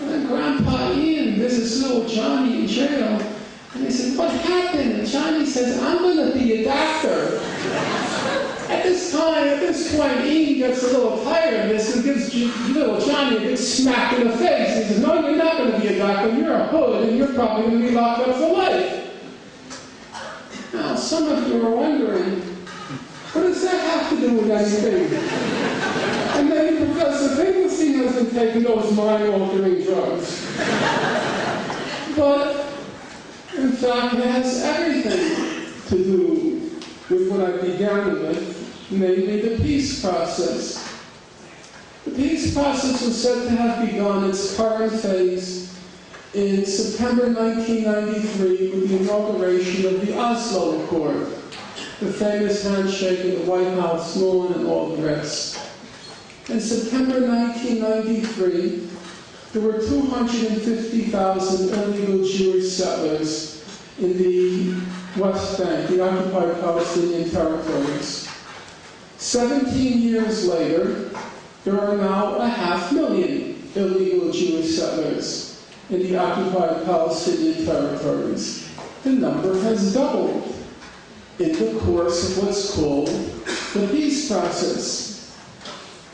And Grandpa Ian visits little Johnny in jail, and he said, "What happened?" And Johnny says, "I'm going to be a doctor." At this point, Ian gets a little tired of this and gives little Johnny a big smack in the face. He says, "No, you're not going to be a doctor. You're a hood, and you're probably going to be locked up for life." Now, some of you are wondering, what does that have to do with anything? And maybe Professor Finkelstein has been taking those mind-altering drugs. But, in fact, it has everything to do with what I began with, namely the peace process. The peace process was said to have begun its current phase in September 1993 with the inauguration of the Oslo Accord, the famous handshake in the White House lawn and all the rest. In September 1993, there were 250,000 illegal Jewish settlers in the West Bank, the occupied Palestinian territories. 17 years later, there are now 500,000 illegal Jewish settlers in the occupied Palestinian territories. The number has doubled in the course of what's called the peace process.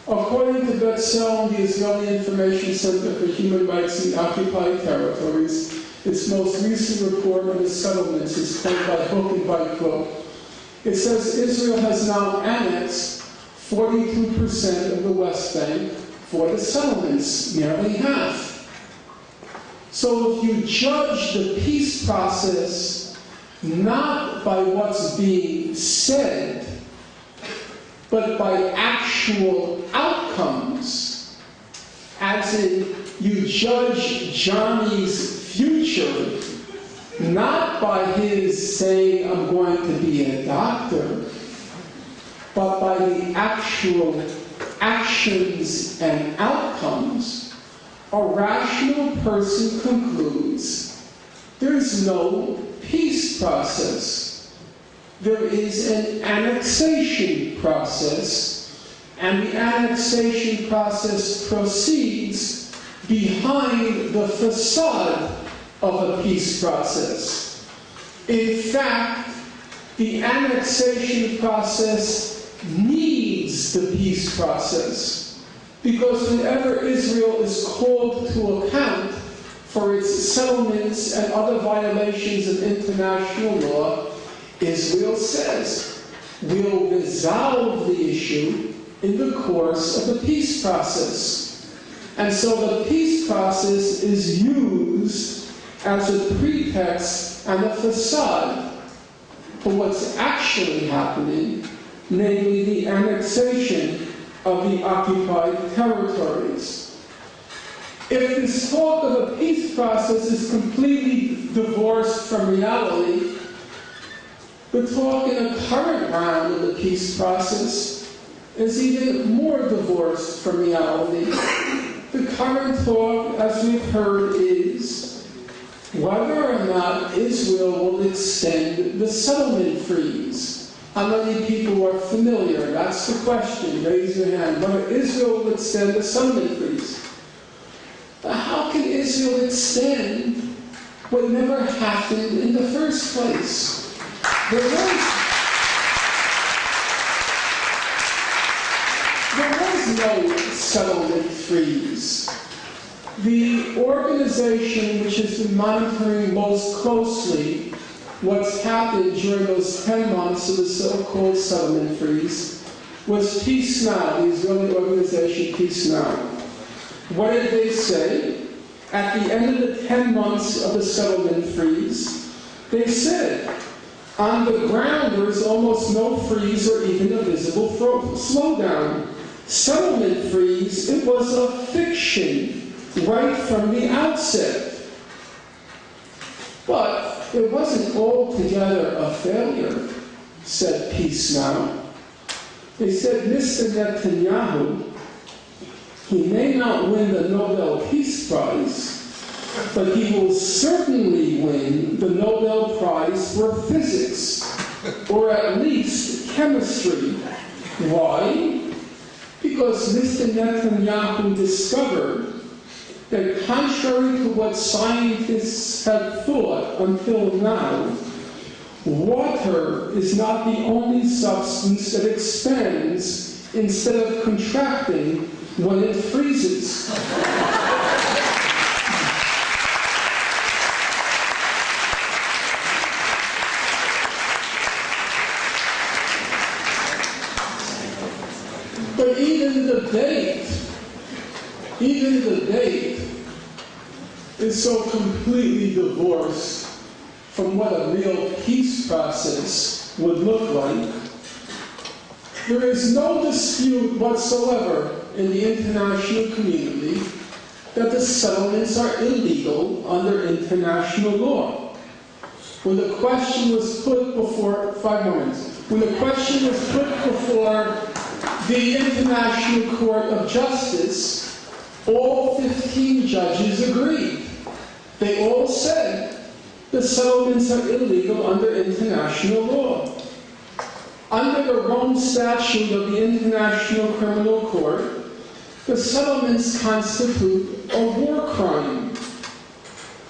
According to Betzel, the Israeli Information Center for Human Rights in the occupied territories, its most recent report on the settlements is quoted by hook and by crook. It says Israel has now annexed 42% of the West Bank for the settlements, nearly half. So if you judge the peace process not by what's being said, but by actual outcomes, as in you judge Johnny's future not by his saying, "I'm going to be a doctor," but by the actual actions and outcomes, a rational person concludes there is no peace process. There is an annexation process, and the annexation process proceeds behind the facade of a peace process. In fact, the annexation process needs the peace process, because whenever Israel is called to account for its settlements and other violations of international law, Israel says, we'll resolve the issue in the course of the peace process. And so the peace process is used as a pretext and a facade for what's actually happening, namely the annexation of the occupied territories. If this talk of a peace process is completely divorced from reality, the talk in the current round of the peace process is even more divorced from reality. The current talk, as we've heard, is whether or not Israel will extend the settlement freeze. How many people are familiar? That's the question. Raise your hand. Whether Israel will extend the settlement freeze. But how can Israel extend what never happened in the first place? There was no settlement freeze. The organization which has been monitoring most closely what's happened during those 10 months of the so-called settlement freeze was Peace Now, the Israeli organization Peace Now. What did they say? At the end of the 10 months of the settlement freeze, they said, on the ground there is almost no freeze or even a visible slowdown. Settlement freeze, it was a fiction right from the outset. But it wasn't altogether a failure, said Peace Now. They said, Mr. Netanyahu, he may not win the Nobel Peace Prize, but he will certainly win the Nobel Prize for physics, or at least chemistry. Why? Because Mr. Netanyahu discovered that contrary to what scientists have thought until now, water is not the only substance that expands instead of contracting when it freezes. But even the debate is so completely divorced from what a real peace process would look like. There is no dispute whatsoever in the international community that the settlements are illegal under international law. When the question was put before, 5 more minutes, when the question was put before the International Court of Justice, all 15 judges agreed. They all said the settlements are illegal under international law. Under the Rome Statute of the International Criminal Court, the settlements constitute a war crime.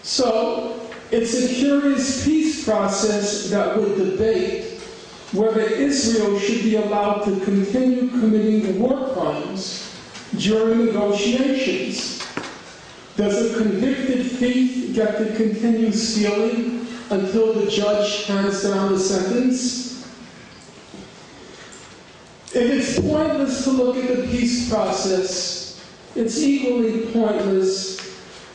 So, it's a curious peace process that would debate whether Israel should be allowed to continue committing war crimes during negotiations. Does a convicted thief get to continue stealing until the judge hands down the sentence? If it's pointless to look at the peace process, it's equally pointless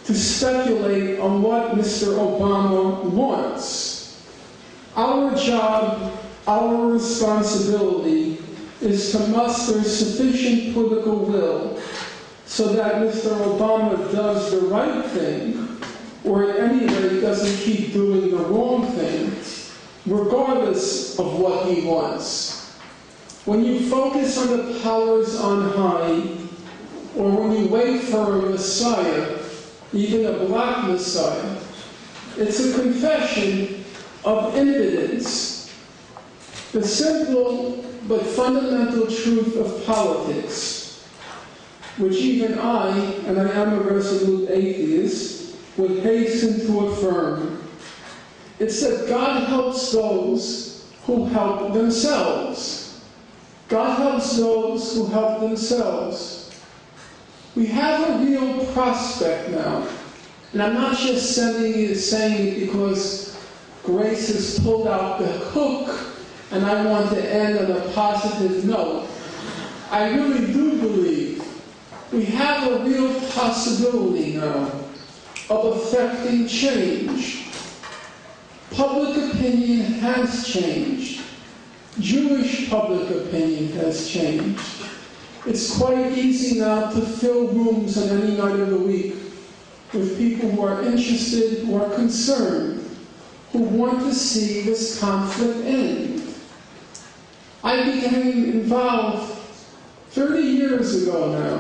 to speculate on what Mr. Obama wants. Our job, our responsibility is to muster sufficient political will so that Mr. Obama does the right thing, or at any rate doesn't keep doing the wrong thing, regardless of what he wants. When you focus on the powers on high, or when you wait for a Messiah, even a black Messiah, it's a confession of impotence. The simple but fundamental truth of politics, which even I, and I am a resolute atheist, would hasten to affirm, it's that God helps those who help themselves. God helps those who help themselves. We have a real prospect now, and I'm not just saying it because Grace has pulled out the hook and I want to end on a positive note. I really do believe we have a real possibility now of affecting change. Public opinion has changed. Jewish public opinion has changed. It's quite easy now to fill rooms on any night of the week with people who are interested, who are concerned, who want to see this conflict end. I became involved 30 years ago now,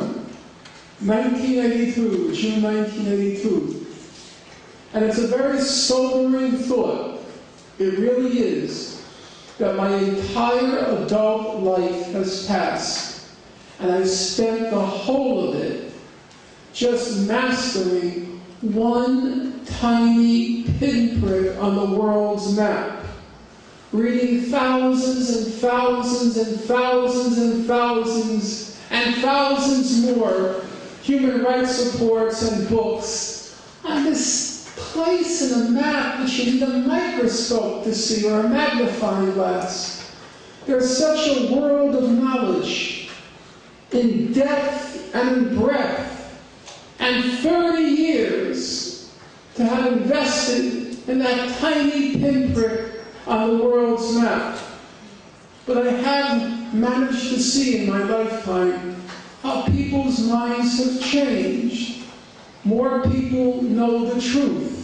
1982, June 1982. And it's a very sobering thought, it really is, that my entire adult life has passed, and I spent the whole of it just mastering one tiny pinprick on the world's map, reading thousands and thousands and thousands and thousands and thousands more human rights reports and books on this place in a map which you need a microscope to see or a magnifying glass. There's such a world of knowledge in depth and in breadth, and 30 years to have invested in that tiny pinprick on the world's map. But I have managed to see in my lifetime how people's minds have changed. More people know the truth.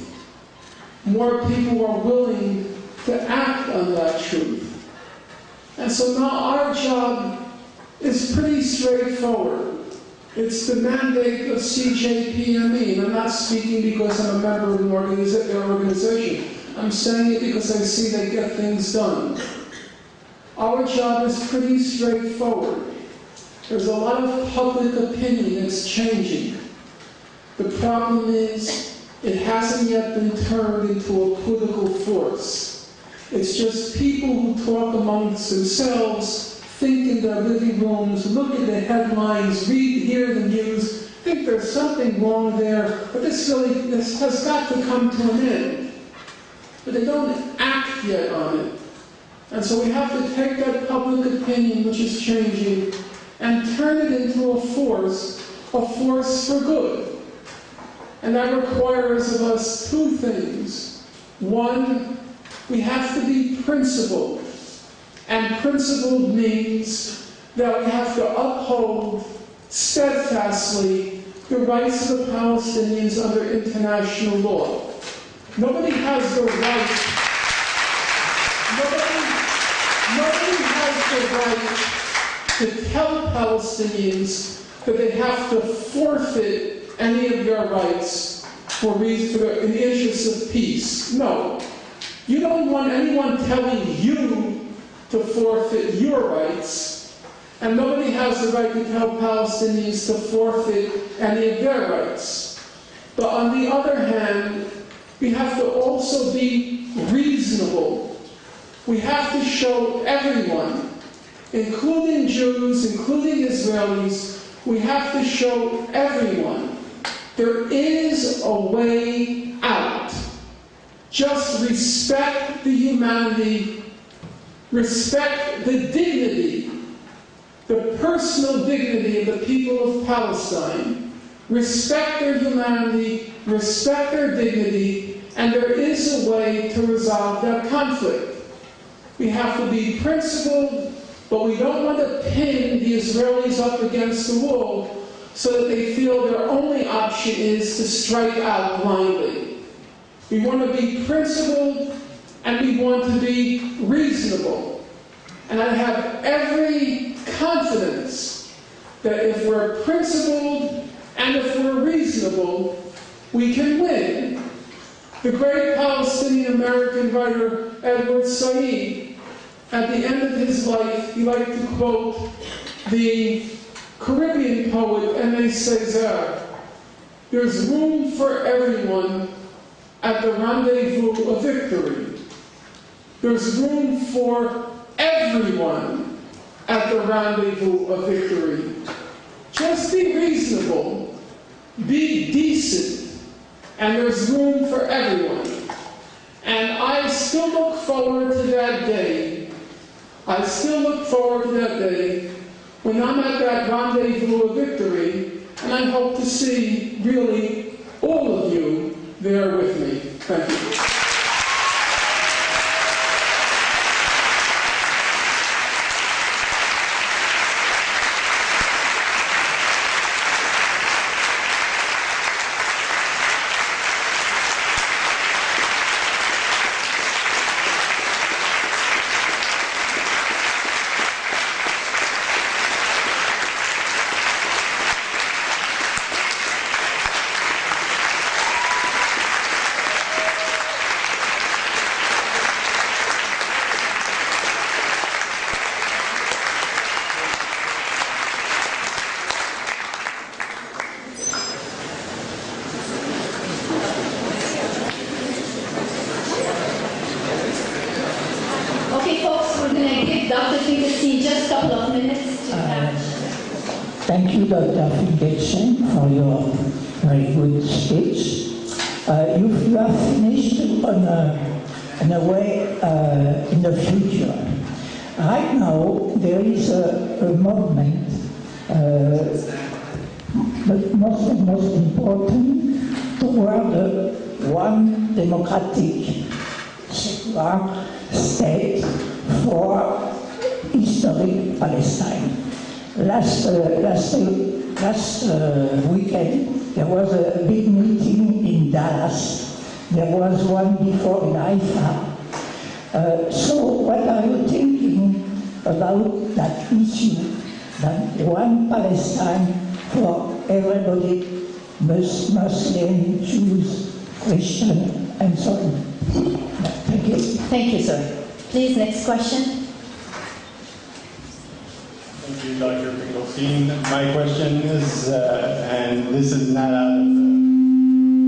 More people are willing to act on that truth. And so now our job is pretty straightforward. It's the mandate of CJPME, and I'm not speaking because I'm a member of their organization. I'm saying it because I see they get things done. Our job is pretty straightforward. There's a lot of public opinion that's changing. The problem is, it hasn't yet been turned into a political force. It's just people who talk amongst themselves, think in their living rooms, look at the headlines, hear the news, think there's something wrong there, but this has got to come to an end. But they don't act yet on it. And so we have to take that public opinion, which is changing, and turn it into a force for good. And that requires of us two things. One, we have to be principled. And principled means that we have to uphold steadfastly the rights of the Palestinians under international law. Nobody has the right, nobody has the right to tell Palestinians that they have to forfeit any of their rights in the interest of peace. No. You don't want anyone telling you to forfeit your rights, and nobody has the right to tell Palestinians to forfeit any of their rights. But on the other hand, we have to also be reasonable. We have to show everyone, including Jews, including Israelis, we have to show everyone there is a way out. Just respect the humanity, respect the dignity, the personal dignity of the people of Palestine, respect their humanity, respect their dignity, and there is a way to resolve that conflict. We have to be principled, but we don't want to pin the Israelis up against the wall so that they feel their only option is to strike out blindly. We want to be principled, and we want to be reasonable. And I have every confidence that if we're principled and if we're reasonable, we can win. The great Palestinian-American writer Edward Said, at the end of his life, he liked to quote the Caribbean poet Aimé Césaire. There's room for everyone at the rendezvous of victory. There's room for everyone at the rendezvous of victory. Just be reasonable, be decent, and there's room for everyone. And I still look forward to that day. I still look forward to that day when I'm at that rendezvous of victory, and I hope to see really all of you there with me. Thank you. Okay, folks, we're going to give Dr. Finkelstein just a couple of minutes to catch. Thank you, Dr. Finkelstein, for your very good speech. You have finished in a way in the future. Right now, there is a movement, but most important, toward one democratic secular state for historic Palestine. Last weekend, there was a big meeting in Dallas. There was one before in Haifa. So what are you thinking about that issue, that one Palestine for everybody, Muslim, Jews, Christian, and so on? Thank you. Thank you, sir. Please, next question. Thank you, Dr. Finkelstein. My question is, and this is not out of